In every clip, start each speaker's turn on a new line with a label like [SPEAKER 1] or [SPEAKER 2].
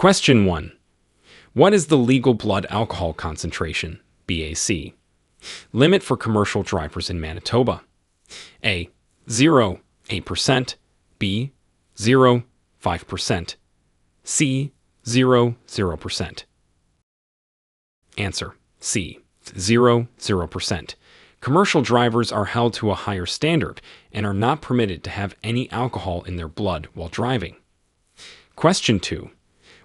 [SPEAKER 1] Question 1. What is the legal blood alcohol concentration, BAC, limit for commercial drivers in Manitoba? A. 0, 8%, B. 0, 5%, C. 0, 0%. Answer. C. 0, 0%. Commercial drivers are held to a higher standard and are not permitted to have any alcohol in their blood while driving. Question 2.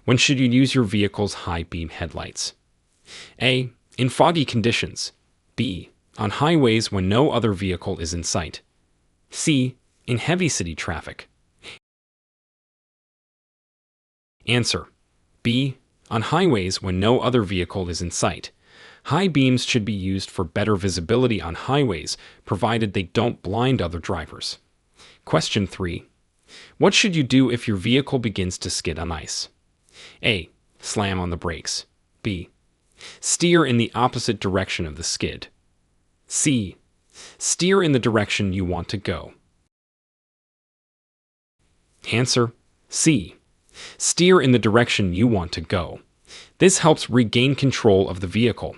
[SPEAKER 1] When should you use your vehicle's high beam headlights? A. In foggy conditions. B. On highways when no other vehicle is in sight. C. In heavy city traffic. Answer. B. On highways when no other vehicle is in sight. High beams should be used for better visibility on highways, provided they don't blind other drivers. Question 3. What should you do if your vehicle begins to skid on ice? A. Slam on the brakes. B. Steer in the opposite direction of the skid. C. Steer in the direction you want to go. Answer. C. Steer in the direction you want to go. This helps regain control of the vehicle.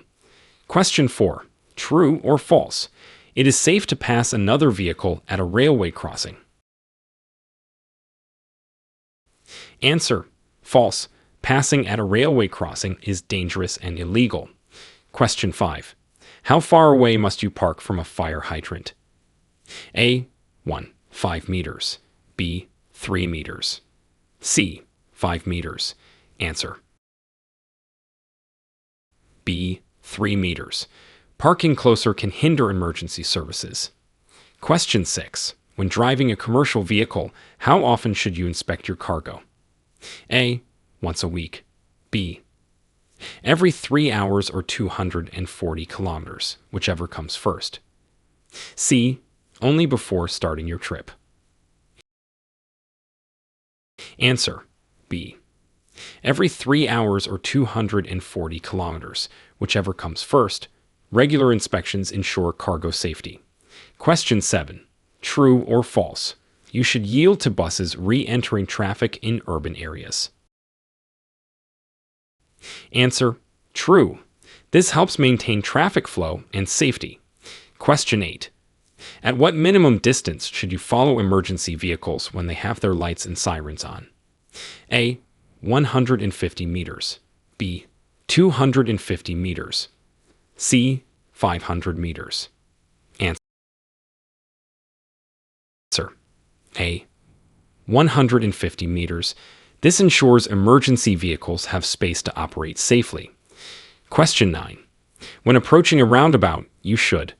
[SPEAKER 1] Question 4. True or false? It is safe to pass another vehicle at a railway crossing. Answer. False. Passing at a railway crossing is dangerous and illegal. Question 5. How far away must you park from a fire hydrant? A. 1. 5 meters. B. 3 meters. C. 5 meters. Answer. B. 3 meters. Parking closer can hinder emergency services. Question 6. When driving a commercial vehicle, how often should you inspect your cargo? A. Once a week. B. Every 3 hours or 240 kilometers, whichever comes first. C. Only before starting your trip. Answer. B. Every 3 hours or 240 kilometers, whichever comes first. Regular inspections ensure cargo safety. Question 7. True or false? You should yield to buses re-entering traffic in urban areas. Answer. True. This helps maintain traffic flow and safety. Question 8. At what minimum distance should you follow emergency vehicles when they have their lights and sirens on? A. 150 meters. B. 250 meters. C. 500 meters. Answer. A. 150 meters. This ensures emergency vehicles have space to operate safely. Question 9. When approaching a roundabout, you should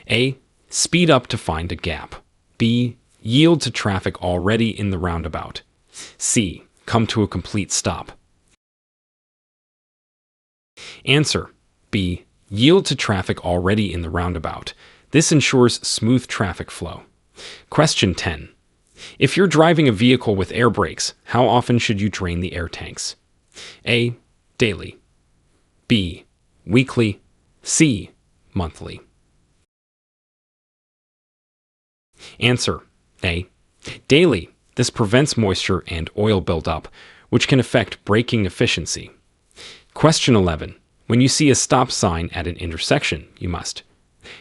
[SPEAKER 1] A. Speed up to find a gap. B. Yield to traffic already in the roundabout. C. Come to a complete stop. Answer. B. Yield to traffic already in the roundabout. This ensures smooth traffic flow. Question 10. If you're driving a vehicle with air brakes, how often should you drain the air tanks? A. Daily. B. Weekly. C. Monthly. Answer. A. Daily. This prevents moisture and oil buildup, which can affect braking efficiency. Question 11. When you see a stop sign at an intersection, you must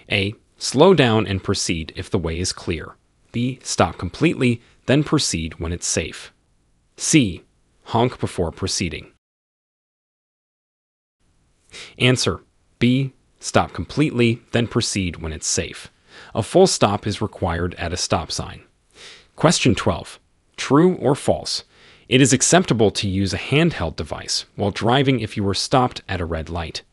[SPEAKER 1] A. Slow down and proceed if the way is clear. B. Stop completely, then proceed when it's safe. C. Honk before proceeding. Answer. B. Stop completely, then proceed when it's safe. A full stop is required at a stop sign. Question 12. True or false? It is acceptable to use a handheld device while driving if you are stopped at a red light.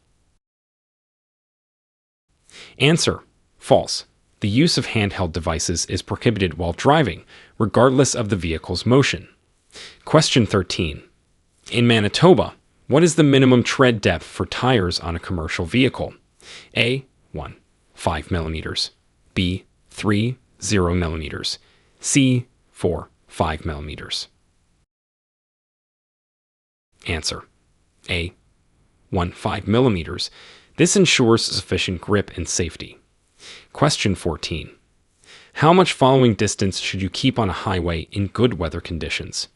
[SPEAKER 1] Answer. False. The use of handheld devices is prohibited while driving, regardless of the vehicle's motion. Question 13. In Manitoba, what is the minimum tread depth for tires on a commercial vehicle? A. 1. 5 millimeters. B. 3. 0 millimeters. C. 4. 5 millimeters. Answer. A. 1. 5 millimeters. This ensures sufficient grip and safety. Question 14. How much following distance should you keep on a highway in good weather conditions?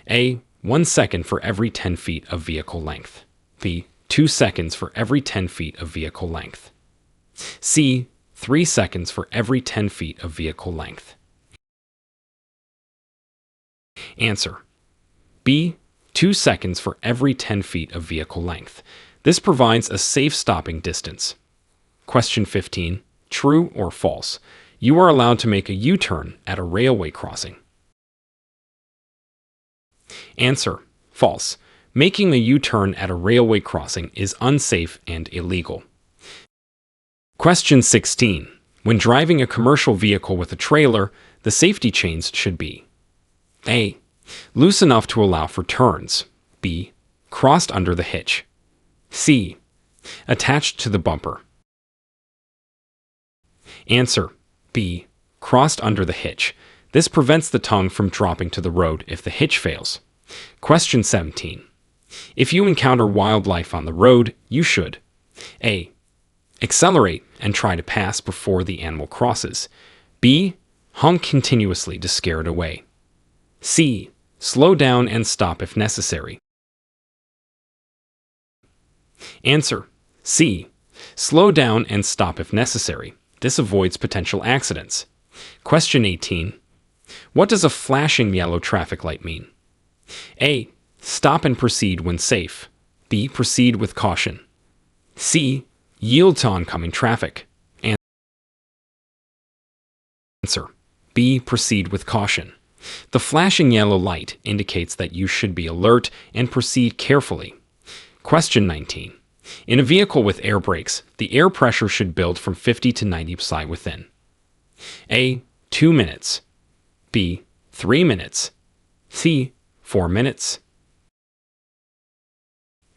[SPEAKER 1] A. 1 second for every 10 feet of vehicle length. B. 2 seconds for every 10 feet of vehicle length. C. 3 seconds for every 10 feet of vehicle length. Answer. B. 2 seconds for every 10 feet of vehicle length. This provides a safe stopping distance. Question 15. True or false? You are allowed to make a U-turn at a railway crossing. Answer. False. Making a U-turn at a railway crossing is unsafe and illegal. Question 16. When driving a commercial vehicle with a trailer, the safety chains should be A. Loose enough to allow for turns. B. Crossed under the hitch. C. Attached to the bumper. Answer. B. Crossed under the hitch. This prevents the tongue from dropping to the road if the hitch fails. Question 17. If you encounter wildlife on the road, you should A. Accelerate and try to pass before the animal crosses. B. Honk continuously to scare it away. C. Slow down and stop if necessary. Answer. C. Slow down and stop if necessary. This avoids potential accidents. Question 18. What does a flashing yellow traffic light mean? A. Stop and proceed when safe. B. Proceed with caution. C. Yield to oncoming traffic. Answer. B. Proceed with caution. The flashing yellow light indicates that you should be alert and proceed carefully. Question 19. In a vehicle with air brakes, the air pressure should build from 50 to 90 psi within A. 2 minutes. B. 3 minutes. C. 4 minutes.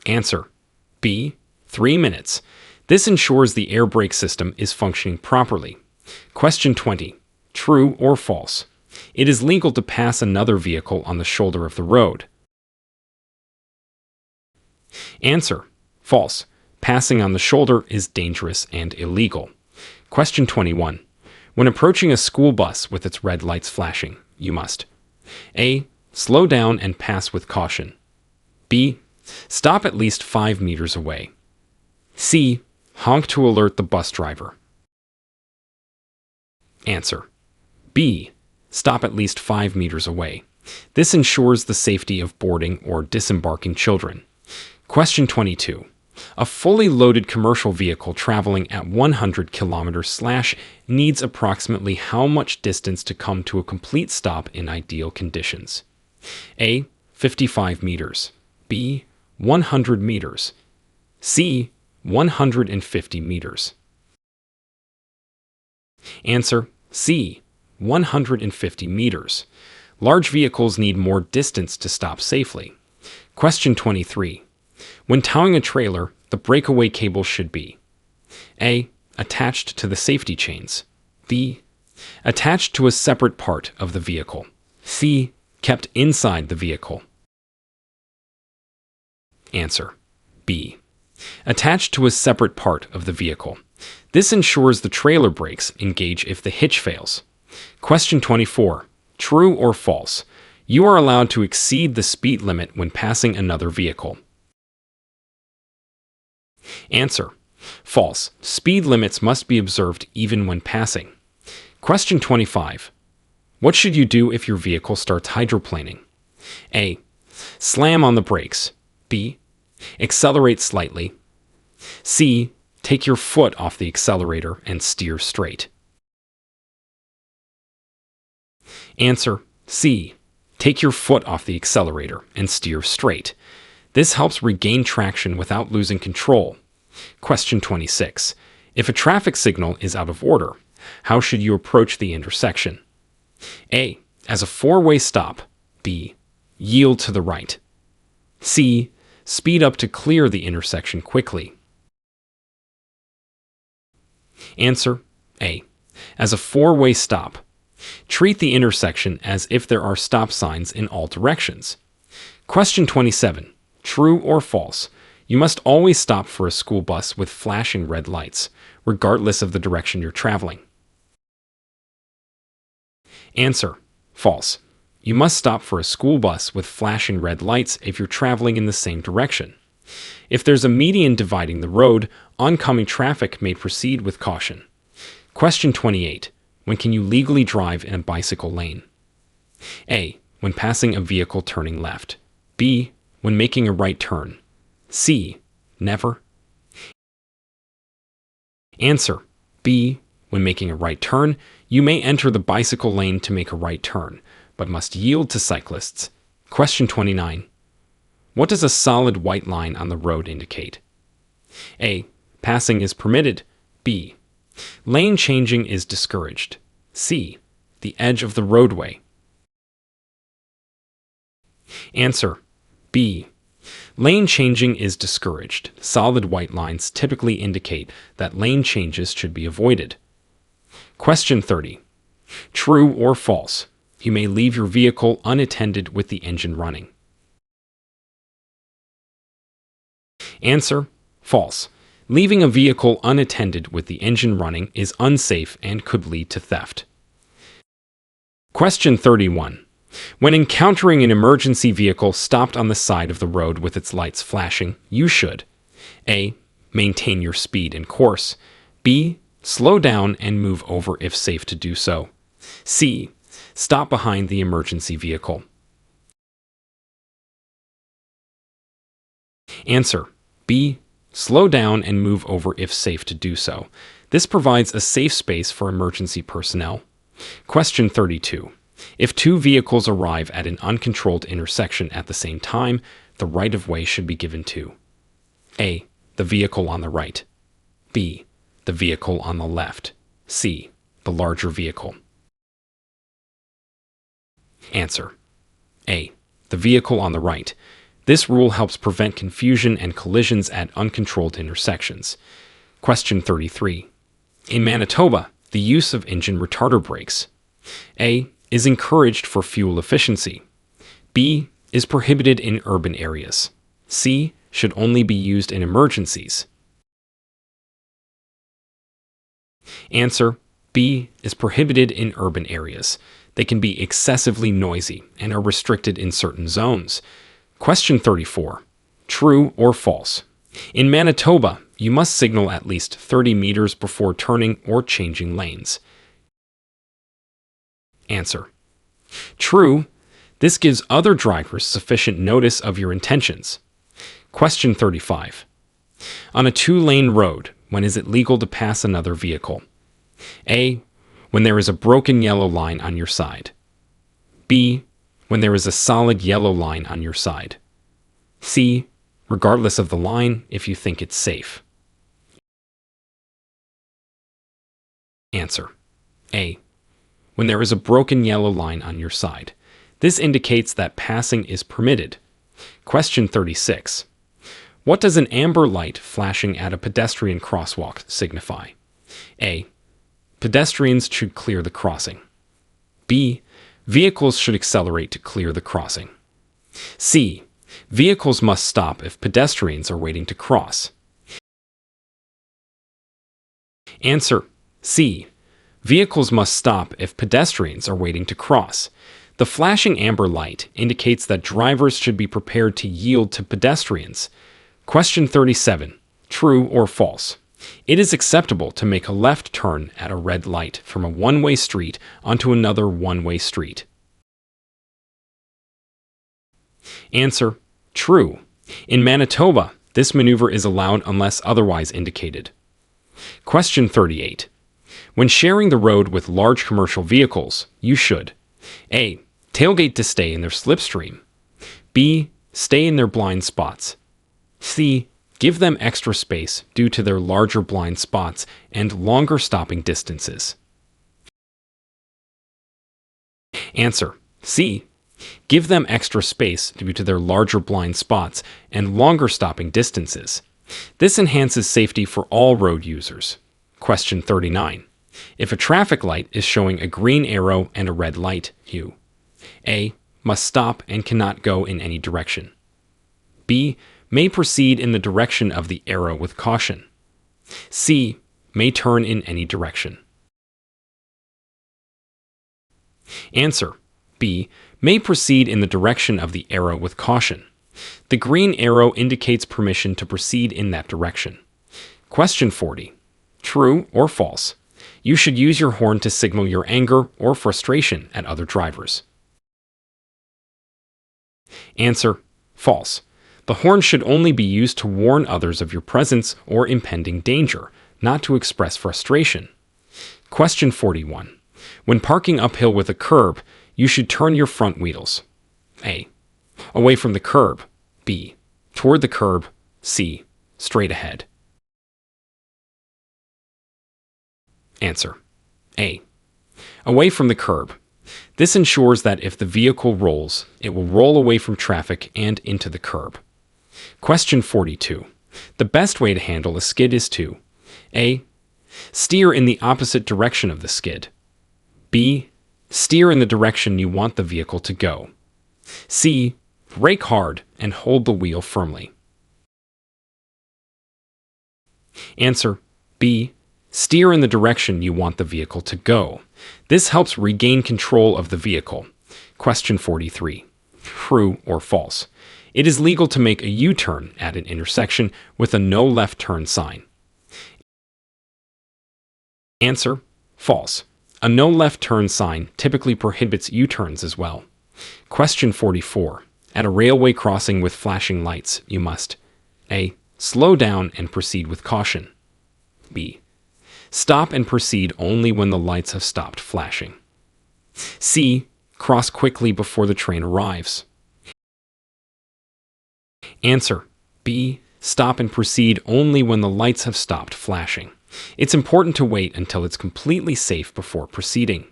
[SPEAKER 1] Answer. B. 3 minutes. This ensures the air brake system is functioning properly. Question 20. True or false? It is legal to pass another vehicle on the shoulder of the road. Answer. False. Passing on the shoulder is dangerous and illegal. Question 21. When approaching a school bus with its red lights flashing, you must A. Slow down and pass with caution. B. Stop at least 5 meters away. C. Honk to alert the bus driver. Answer. B. Stop at least 5 meters away. This ensures the safety of boarding or disembarking children. Question 22. A fully loaded commercial vehicle traveling at 100 km/h needs approximately how much distance to come to a complete stop in ideal conditions? A. 55 meters. B. 100 meters. C. 150 meters. Answer. C. 150 meters. Large vehicles need more distance to stop safely. Question 23. When towing a trailer, the breakaway cable should be A. Attached to the safety chains. B. Attached to a separate part of the vehicle. C. Kept inside the vehicle. Answer. B. Attached to a separate part of the vehicle. This ensures the trailer brakes engage if the hitch fails. Question 24. True or false? You are allowed to exceed the speed limit when passing another vehicle. Answer. False. Speed limits must be observed even when passing. Question 25. What should you do if your vehicle starts hydroplaning? A. Slam on the brakes. B. Accelerate slightly. C. Take your foot off the accelerator and steer straight. Answer. C. Take your foot off the accelerator and steer straight. This helps regain traction without losing control. Question 26. If a traffic signal is out of order, how should you approach the intersection? A. As a four-way stop. B. Yield to the right. C. Speed up to clear the intersection quickly. Answer. A. As a four-way stop. Treat the intersection as if there are stop signs in all directions. Question 27. True or false? You must always stop for a school bus with flashing red lights, regardless of the direction you're traveling. Answer. False. You must stop for a school bus with flashing red lights if you're traveling in the same direction. If there's a median dividing the road, oncoming traffic may proceed with caution. Question 28. When can you legally drive in a bicycle lane? A. When passing a vehicle turning left. B. When making a right turn. C. Never. Answer. B. When making a right turn, you may enter the bicycle lane to make a right turn, but must yield to cyclists. Question 29. What does a solid white line on the road indicate? A. Passing is permitted. B. Lane changing is discouraged. C. The edge of the roadway. Answer. B. Lane changing is discouraged. Solid white lines typically indicate that lane changes should be avoided. Question 30. True or false? You may leave your vehicle unattended with the engine running. Answer. False. Leaving a vehicle unattended with the engine running is unsafe and could lead to theft. Question 31. When encountering an emergency vehicle stopped on the side of the road with its lights flashing, you should A. Maintain your speed and course. B. Slow down and move over if safe to do so. C. Stop behind the emergency vehicle. Answer. B. Slow down and move over if safe to do so. This provides a safe space for emergency personnel. Question 32. If two vehicles arrive at an uncontrolled intersection at the same time, the right-of-way should be given to A. The vehicle on the right. B. The vehicle on the left. C. The larger vehicle. Answer. A. The vehicle on the right. This rule helps prevent confusion and collisions at uncontrolled intersections. Question 33. In Manitoba, the use of engine retarder brakes A. is encouraged for fuel efficiency. B. is prohibited in urban areas. C. should only be used in emergencies. Answer. B. is prohibited in urban areas. They can be excessively noisy and are restricted in certain zones. Question 34. True or false? In Manitoba, you must signal at least 30 meters before turning or changing lanes. Answer. True. This gives other drivers sufficient notice of your intentions. Question 35. On a two-lane road, when is it legal to pass another vehicle? A. When there is a broken yellow line on your side. B. When there is a solid yellow line on your side. C. Regardless of the line, if you think it's safe. Answer. A. When there is a broken yellow line on your side. This indicates that passing is permitted. Question 36. What does an amber light flashing at a pedestrian crosswalk signify? A. Pedestrians should clear the crossing. B. Vehicles should accelerate to clear the crossing. C. Vehicles must stop if pedestrians are waiting to cross. Answer. C. Vehicles must stop if pedestrians are waiting to cross. The flashing amber light indicates that drivers should be prepared to yield to pedestrians. Question 37. True or false? It is acceptable to make a left turn at a red light from a one-way street onto another one-way street. Answer. True. In Manitoba, this maneuver is allowed unless otherwise indicated. Question 38. When sharing the road with large commercial vehicles, you should A. Tailgate to stay in their slipstream. B. Stay in their blind spots. C. Give them extra space due to their larger blind spots and longer stopping distances. Answer. C. Give them extra space due to their larger blind spots and longer stopping distances. This enhances safety for all road users. Question 39. If a traffic light is showing a green arrow and a red light, you A. Must stop and cannot go in any direction. B. May proceed in the direction of the arrow with caution. C. May turn in any direction. Answer. B. May proceed in the direction of the arrow with caution. The green arrow indicates permission to proceed in that direction. Question 40. True or false? You should use your horn to signal your anger or frustration at other drivers. Answer: false. The horn should only be used to warn others of your presence or impending danger, not to express frustration. Question 41. When parking uphill with a curb, you should turn your front wheels. A. Away from the curb. B. Toward the curb. C. Straight ahead. Answer: A. Away from the curb. This ensures that if the vehicle rolls, it will roll away from traffic and into the curb. Question 42. The best way to handle a skid is to A. Steer in the opposite direction of the skid. B. Steer in the direction you want the vehicle to go. C. Brake hard and hold the wheel firmly. Answer: B. Steer in the direction you want the vehicle to go. This helps regain control of the vehicle. Question 43. True or false? It is legal to make a U-turn at an intersection with a no left turn sign. Answer: false. A no left turn sign typically prohibits U-turns as well. Question 44. At a railway crossing with flashing lights, you must A. Slow down and proceed with caution. B. Stop and proceed only when the lights have stopped flashing. C. Cross quickly before the train arrives. Answer: B. Stop and proceed only when the lights have stopped flashing. It's important to wait until it's completely safe before proceeding.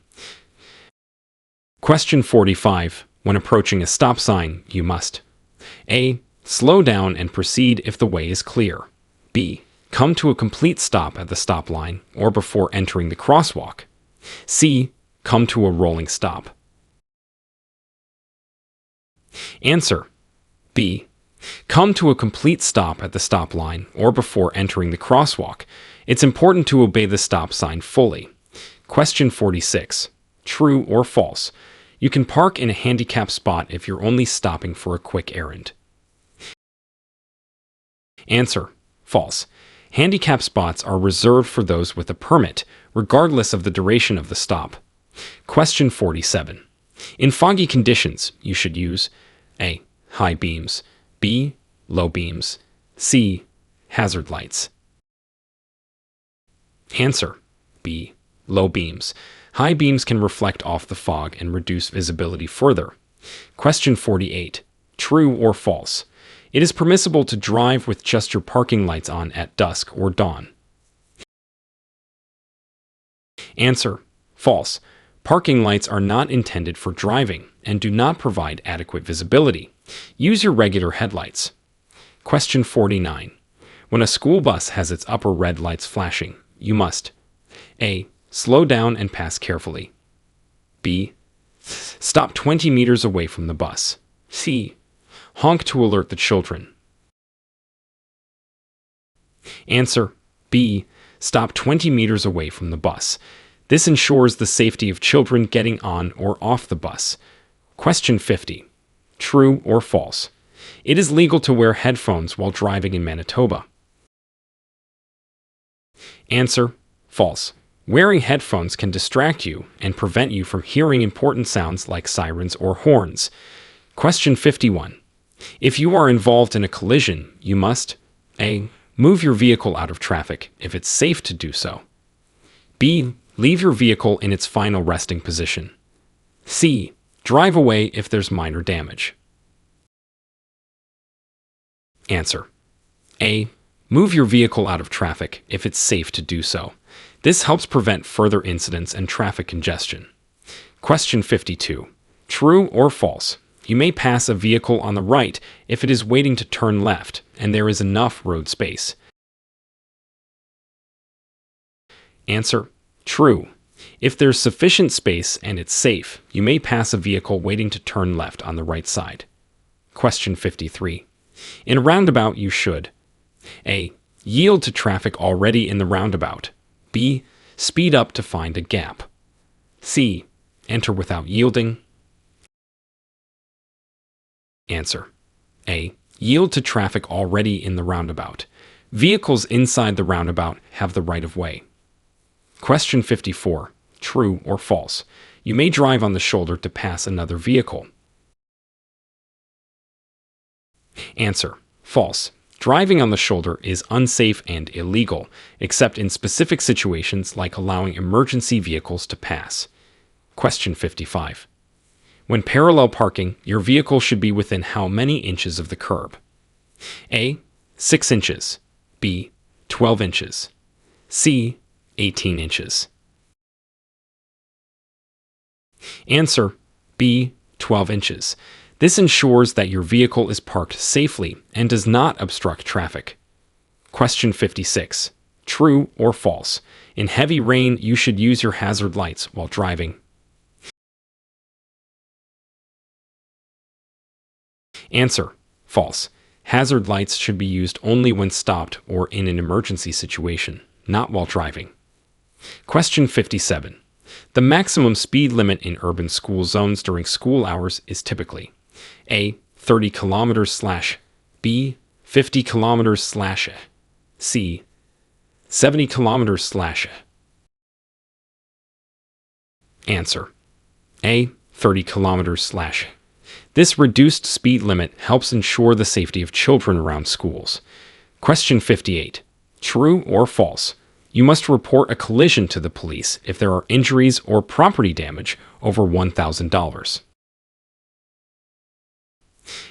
[SPEAKER 1] Question 45. When approaching a stop sign, you must A. Slow down and proceed if the way is clear. B. Come to a complete stop at the stop line or before entering the crosswalk. C. Come to a rolling stop. Answer: B. Come to a complete stop at the stop line or before entering the crosswalk. It's important to obey the stop sign fully. Question 46. True or false? You can park in a handicap spot if you're only stopping for a quick errand. Answer: false. Handicap spots are reserved for those with a permit, regardless of the duration of the stop. Question 47. In foggy conditions, you should use A. High beams. B. Low beams. C. Hazard lights. Answer: B. Low beams. High beams can reflect off the fog and reduce visibility further. Question 48. True or false? It is permissible to drive with just your parking lights on at dusk or dawn. Answer: false. Parking lights are not intended for driving and do not provide adequate visibility. Use your regular headlights. Question 49. When a school bus has its upper red lights flashing, you must A. Slow down and pass carefully. B. Stop 20 meters away from the bus. C. Honk to alert the children. Answer: B. Stop 20 meters away from the bus. This ensures the safety of children getting on or off the bus. Question 50. True or false? It is legal to wear headphones while driving in Manitoba. Answer: false. Wearing headphones can distract you and prevent you from hearing important sounds like sirens or horns. Question 51. If you are involved in a collision, you must A. Move your vehicle out of traffic if it's safe to do so. B. Leave your vehicle in its final resting position. C. Drive away if there's minor damage. Answer: A. Move your vehicle out of traffic if it's safe to do so. This helps prevent further incidents and traffic congestion. Question 52. True or false? You may pass a vehicle on the right if it is waiting to turn left and there is enough road space. Answer: true. If there's sufficient space and it's safe, you may pass a vehicle waiting to turn left on the right side. Question 53. In a roundabout, you should A. Yield to traffic already in the roundabout. B. Speed up to find a gap. C. Enter without yielding. Answer: A. Yield to traffic already in the roundabout. Vehicles inside the roundabout have the right of way. Question 54. True or false? You may drive on the shoulder to pass another vehicle. Answer: false. Driving on the shoulder is unsafe and illegal, except in specific situations like allowing emergency vehicles to pass. Question 55. When parallel parking, your vehicle should be within how many inches of the curb? A. 6 inches. B. 12 inches. C. 18 inches. Answer: B. 12 inches. This ensures that your vehicle is parked safely and does not obstruct traffic. Question 56. True or false? In heavy rain, you should use your hazard lights while driving. Answer: false. Hazard lights should be used only when stopped or in an emergency situation, not while driving. Question 57. The maximum speed limit in urban school zones during school hours is typically A. 30 kilometers / B. 50 kilometers / C. 70 kilometers / Answer: A. 30 kilometers / This reduced speed limit helps ensure the safety of children around schools. Question 58. True or false? You must report a collision to the police if there are injuries or property damage over $1,000.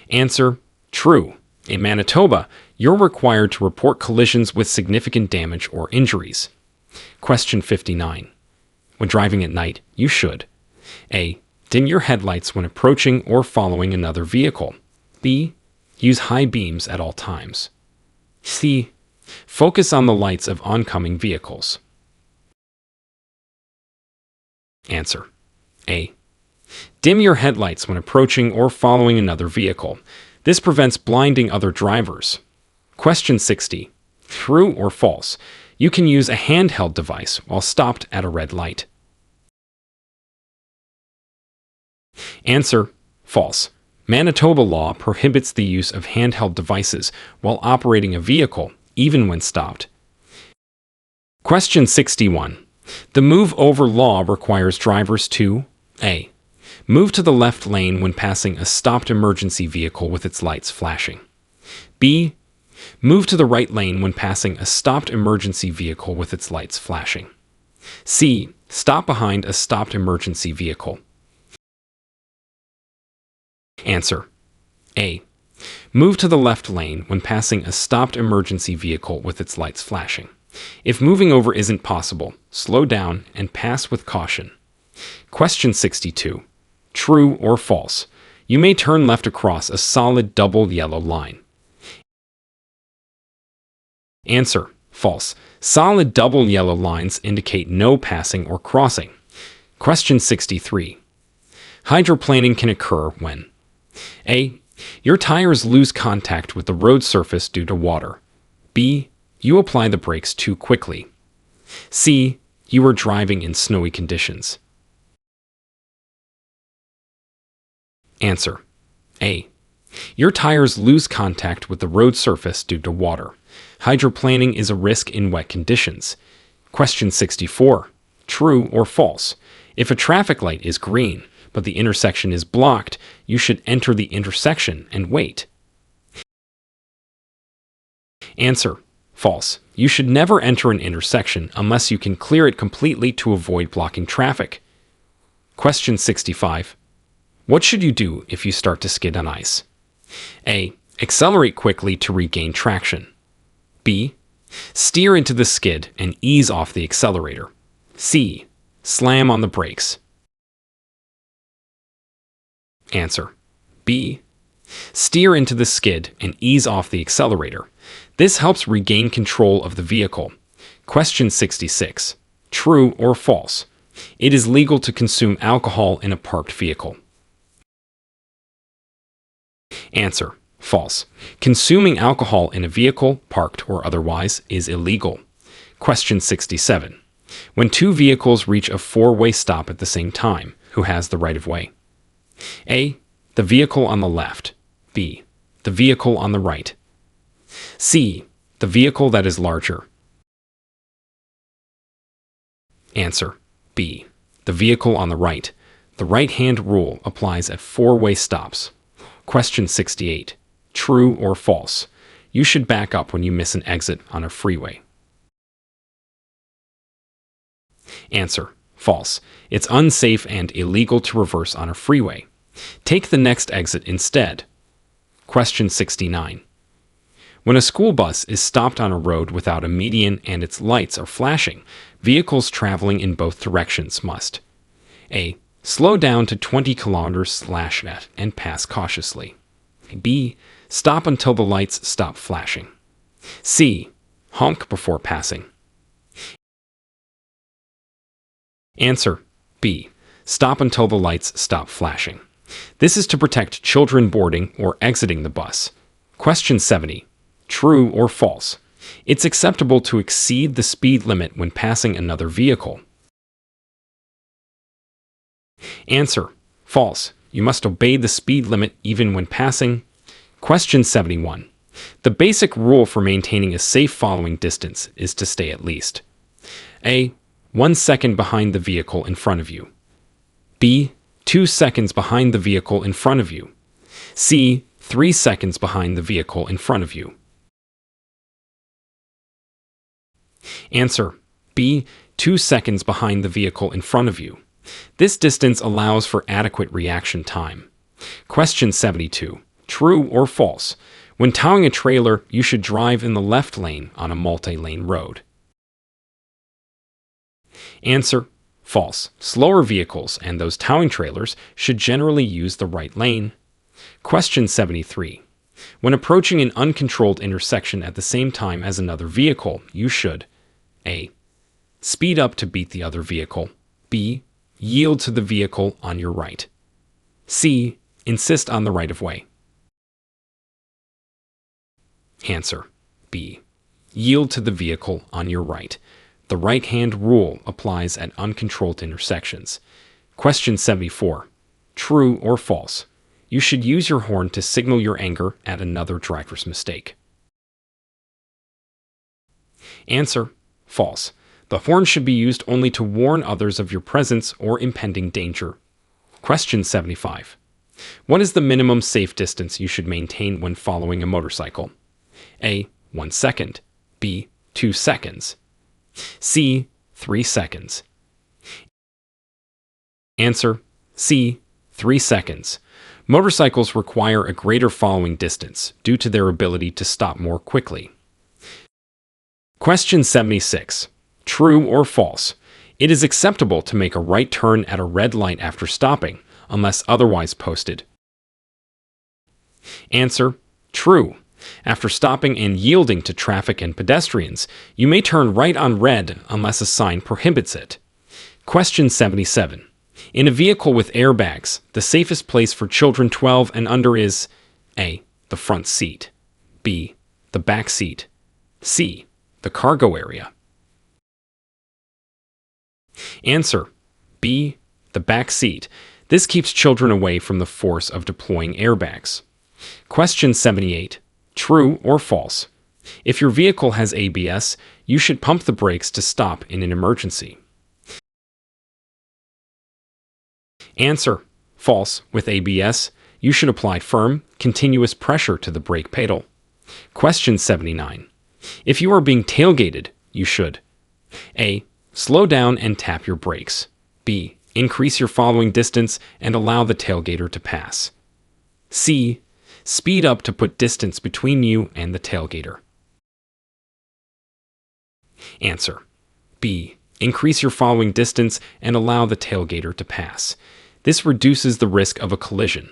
[SPEAKER 1] Answer: true. In Manitoba, you're required to report collisions with significant damage or injuries. Question 59. When driving at night, you should A. Dim your headlights when approaching or following another vehicle. B. Use high beams at all times. C. Focus on the lights of oncoming vehicles. Answer: A. Dim your headlights when approaching or following another vehicle. This prevents blinding other drivers. Question 60. True or false? You can use a handheld device while stopped at a red light. Answer: false. Manitoba law prohibits the use of handheld devices while operating a vehicle, even when stopped. Question 61. The move over law requires drivers to A. Move to the left lane when passing a stopped emergency vehicle with its lights flashing. B. Move to the right lane when passing a stopped emergency vehicle with its lights flashing. C. Stop behind a stopped emergency vehicle. Answer: A. Move to the left lane when passing a stopped emergency vehicle with its lights flashing. If moving over isn't possible, slow down and pass with caution. Question 62. True or false? You may turn left across a solid double yellow line. Answer: false. Solid double yellow lines indicate no passing or crossing. Question 63. Hydroplaning can occur when A. Your tires lose contact with the road surface due to water. B. You apply the brakes too quickly. C. You are driving in snowy conditions. Answer: A. Your tires lose contact with the road surface due to water. Hydroplaning is a risk in wet conditions. Question 64. True or false? If a traffic light is green, but the intersection is blocked, you should enter the intersection and wait. Answer: false. You should never enter an intersection unless you can clear it completely to avoid blocking traffic. Question 65. What should you do if you start to skid on ice? A. Accelerate quickly to regain traction. B. Steer into the skid and ease off the accelerator. C. Slam on the brakes. Answer: B. Steer into the skid and ease off the accelerator. This helps regain control of the vehicle. Question 66. True or false? It is legal to consume alcohol in a parked vehicle. Answer: false. Consuming alcohol in a vehicle, parked or otherwise, is illegal. Question 67. When two vehicles reach a four-way stop at the same time, who has the right of way? A. The vehicle on the left. B. The vehicle on the right. C. The vehicle that is larger. Answer: B. The vehicle on the right. The right-hand rule applies at four-way stops. Question 68. True or false? You should back up when you miss an exit on a freeway. Answer: false. It's unsafe and illegal to reverse on a freeway. Take the next exit instead. Question 69. When a school bus is stopped on a road without a median and its lights are flashing, vehicles traveling in both directions must: A. Slow down to 20 km/h and pass cautiously. B. Stop until the lights stop flashing. C. Honk before passing. Answer: B. Stop until the lights stop flashing. This is to protect children boarding or exiting the bus. Question 70. True or false? It's acceptable to exceed the speed limit when passing another vehicle. Answer: false. You must obey the speed limit even when passing. Question 71. The basic rule for maintaining a safe following distance is to stay at least: A. 1 second behind the vehicle in front of you. B. 2 seconds behind the vehicle in front of you. C. 3 seconds behind the vehicle in front of you. Answer: B. 2 seconds behind the vehicle in front of you. This distance allows for adequate reaction time. Question 72. True or false? When towing a trailer, you should drive in the left lane on a multi-lane road. Answer: false. Slower vehicles and those towing trailers should generally use the right lane. Question 73. When approaching an uncontrolled intersection at the same time as another vehicle, you should: A. Speed up to beat the other vehicle. B. Yield to the vehicle on your right. C. Insist on the right-of-way. Answer: B. Yield to the vehicle on your right. The right-hand rule applies at uncontrolled intersections. Question 74. True or false? You should use your horn to signal your anger at another driver's mistake. Answer: false. The horn should be used only to warn others of your presence or impending danger. Question 75. What is the minimum safe distance you should maintain when following a motorcycle? A. 1 second. B. 2 seconds. C. 3 seconds. Answer: C. 3 seconds. Motorcycles require a greater following distance due to their ability to stop more quickly. Question 76. True or false? It is acceptable to make a right turn at a red light after stopping, unless otherwise posted. Answer: true. After stopping and yielding to traffic and pedestrians, you may turn right on red unless a sign prohibits it. Question 77. In a vehicle with airbags, the safest place for children 12 and under is: A. The front seat. B. The back seat. C. The cargo area. Answer: B. The back seat. This keeps children away from the force of deploying airbags. Question 78. True or false? If your vehicle has ABS, you should pump the brakes to stop in an emergency. Answer: false. With ABS, you should apply firm, continuous pressure to the brake pedal. Question 79. If you are being tailgated, you should: A. Slow down and tap your brakes. B. Increase your following distance and allow the tailgater to pass. C. Speed up to put distance between you and the tailgater. Answer: B. Increase your following distance and allow the tailgater to pass. This reduces the risk of a collision.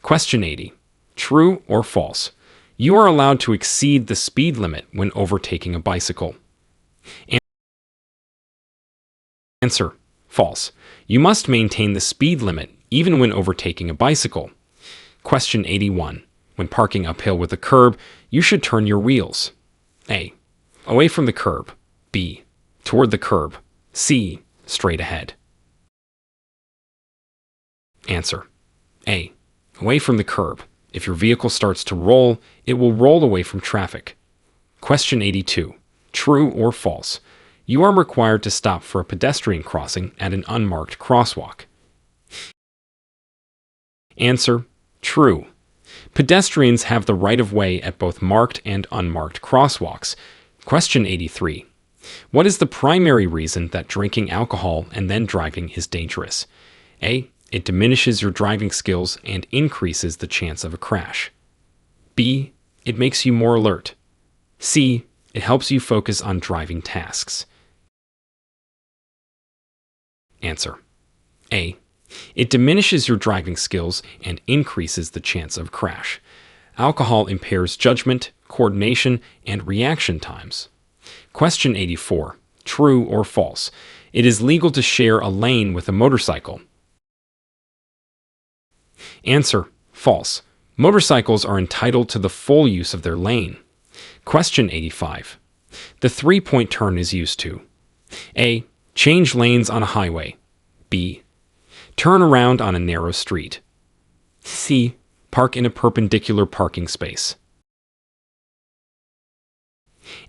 [SPEAKER 1] Question 80. True or false? You are allowed to exceed the speed limit when overtaking a bicycle. Answer: false. You must maintain the speed limit even when overtaking a bicycle. Question 81. When parking uphill with a curb, you should turn your wheels: A. Away from the curb. B. Toward the curb. C. Straight ahead. Answer: A. Away from the curb. If your vehicle starts to roll, it will roll away from traffic. Question 82. True or false? You are required to stop for a pedestrian crossing at an unmarked crosswalk. Answer: true. Pedestrians have the right of way at both marked and unmarked crosswalks. Question 83. What is the primary reason that drinking alcohol and then driving is dangerous? A. It diminishes your driving skills and increases the chance of a crash. B. It makes you more alert. C. It helps you focus on driving tasks. Answer: A. It diminishes your driving skills and increases the chance of a crash. Alcohol impairs judgment, coordination, and reaction times. Question 84. True or false? It is legal to share a lane with a motorcycle. Answer: false. Motorcycles are entitled to the full use of their lane. Question 85. The three-point turn is used to: A. Change lanes on a highway. B. Turn around on a narrow street. C. Park in a perpendicular parking space.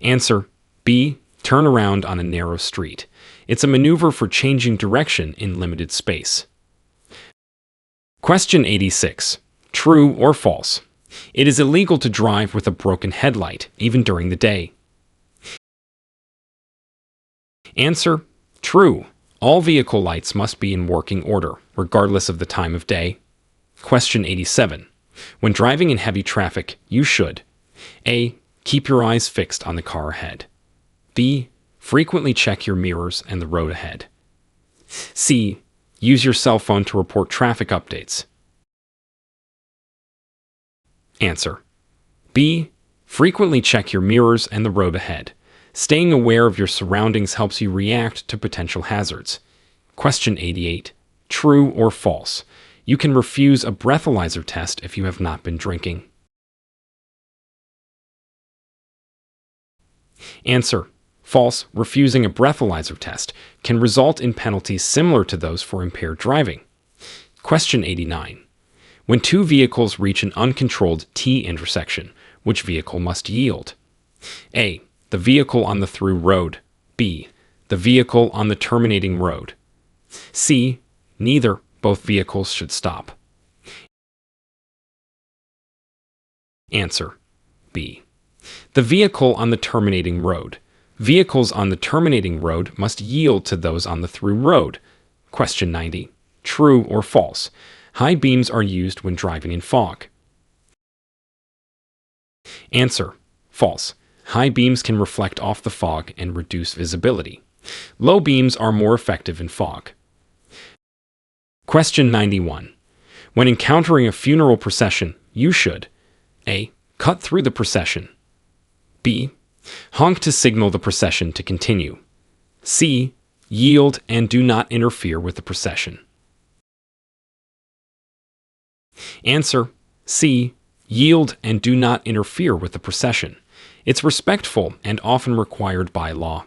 [SPEAKER 1] Answer: B. Turn around on a narrow street. It's a maneuver for changing direction in limited space. Question 86. True or false? It is illegal to drive with a broken headlight, even during the day. Answer: true. All vehicle lights must be in working order, regardless of the time of day. Question 87. When driving in heavy traffic, you should: A. Keep your eyes fixed on the car ahead. B. Frequently check your mirrors and the road ahead. C. Use your cell phone to report traffic updates. Answer: B. Frequently check your mirrors and the road ahead. Staying aware of your surroundings helps you react to potential hazards. Question 88. True or false? You can refuse a breathalyzer test if you have not been drinking. Answer: false. Refusing a breathalyzer test can result in penalties similar to those for impaired driving. Question 89. When two vehicles reach an uncontrolled T intersection, which vehicle must yield? A. The vehicle on the through road. B. The vehicle on the terminating road. C. Neither. Both vehicles should stop. Answer: B. The vehicle on the terminating road. Vehicles on the terminating road must yield to those on the through road. Question 90. True or false? High beams are used when driving in fog. Answer: false. High beams can reflect off the fog and reduce visibility. Low beams are more effective in fog. Question 91. When encountering a funeral procession, you should: A. Cut through the procession. B. Honk to signal the procession to continue. C. Yield and do not interfere with the procession. Answer: C. Yield and do not interfere with the procession. It's respectful and often required by law.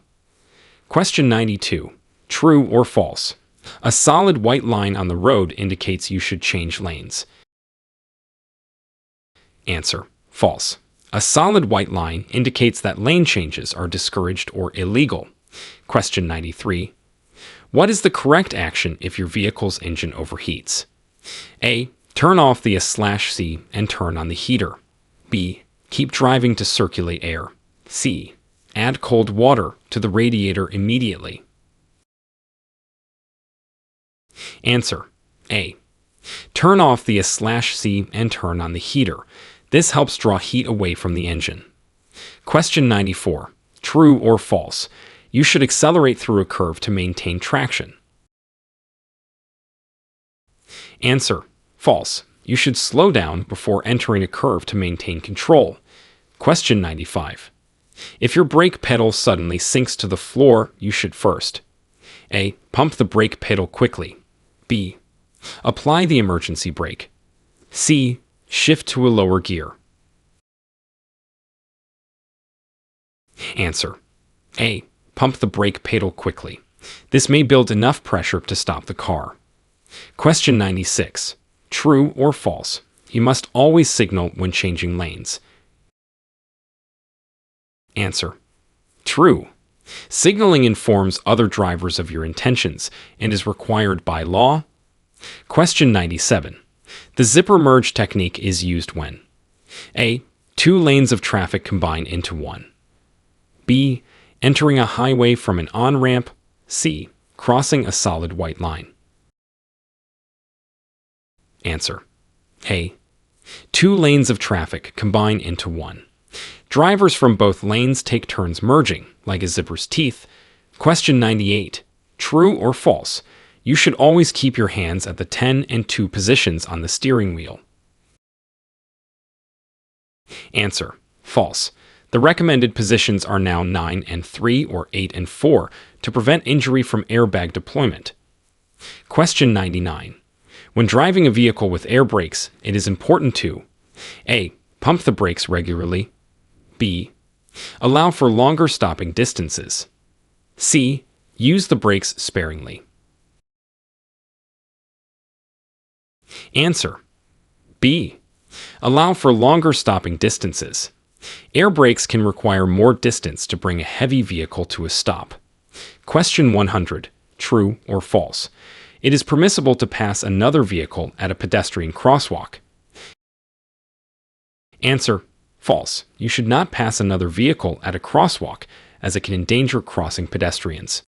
[SPEAKER 1] Question 92. True or false? A solid white line on the road indicates you should change lanes. Answer: false. A solid white line indicates that lane changes are discouraged or illegal. Question 93. What is the correct action if your vehicle's engine overheats? A. Turn off the S/C and turn on the heater. B. Keep driving to circulate air. C. Add cold water to the radiator immediately. Answer: A. Turn off the S/C and turn on the heater. This helps draw heat away from the engine. Question 94. True or false? You should accelerate through a curve to maintain traction. Answer: false. You should slow down before entering a curve to maintain control. Question 95. If your brake pedal suddenly sinks to the floor, you should first: A. Pump the brake pedal quickly. B. Apply the emergency brake. C. Shift to a lower gear. Answer: A. Pump the brake pedal quickly. This may build enough pressure to stop the car. Question 96. True or false? You must always signal when changing lanes. Answer: true. Signaling informs other drivers of your intentions and is required by law. Question 97. The zipper merge technique is used when A. Two lanes of traffic combine into one. B. Entering a highway from an on-ramp. C. Crossing a solid white line. Answer: A. Two lanes of traffic combine into one. Drivers from both lanes take turns merging, like a zipper's teeth. Question 98. True or false? You should always keep your hands at the 10 and 2 positions on the steering wheel. Answer: false. The recommended positions are now 9 and 3 or 8 and 4 to prevent injury from airbag deployment. Question 99. When driving a vehicle with air brakes, it is important to A. Pump the brakes regularly. B. Allow for longer stopping distances. C. Use the brakes sparingly. Answer: B. Allow for longer stopping distances. Air brakes can require more distance to bring a heavy vehicle to a stop. Question 100. True or false? It is permissible to pass another vehicle at a pedestrian crosswalk. Answer: false. You should not pass another vehicle at a crosswalk, as it can endanger crossing pedestrians.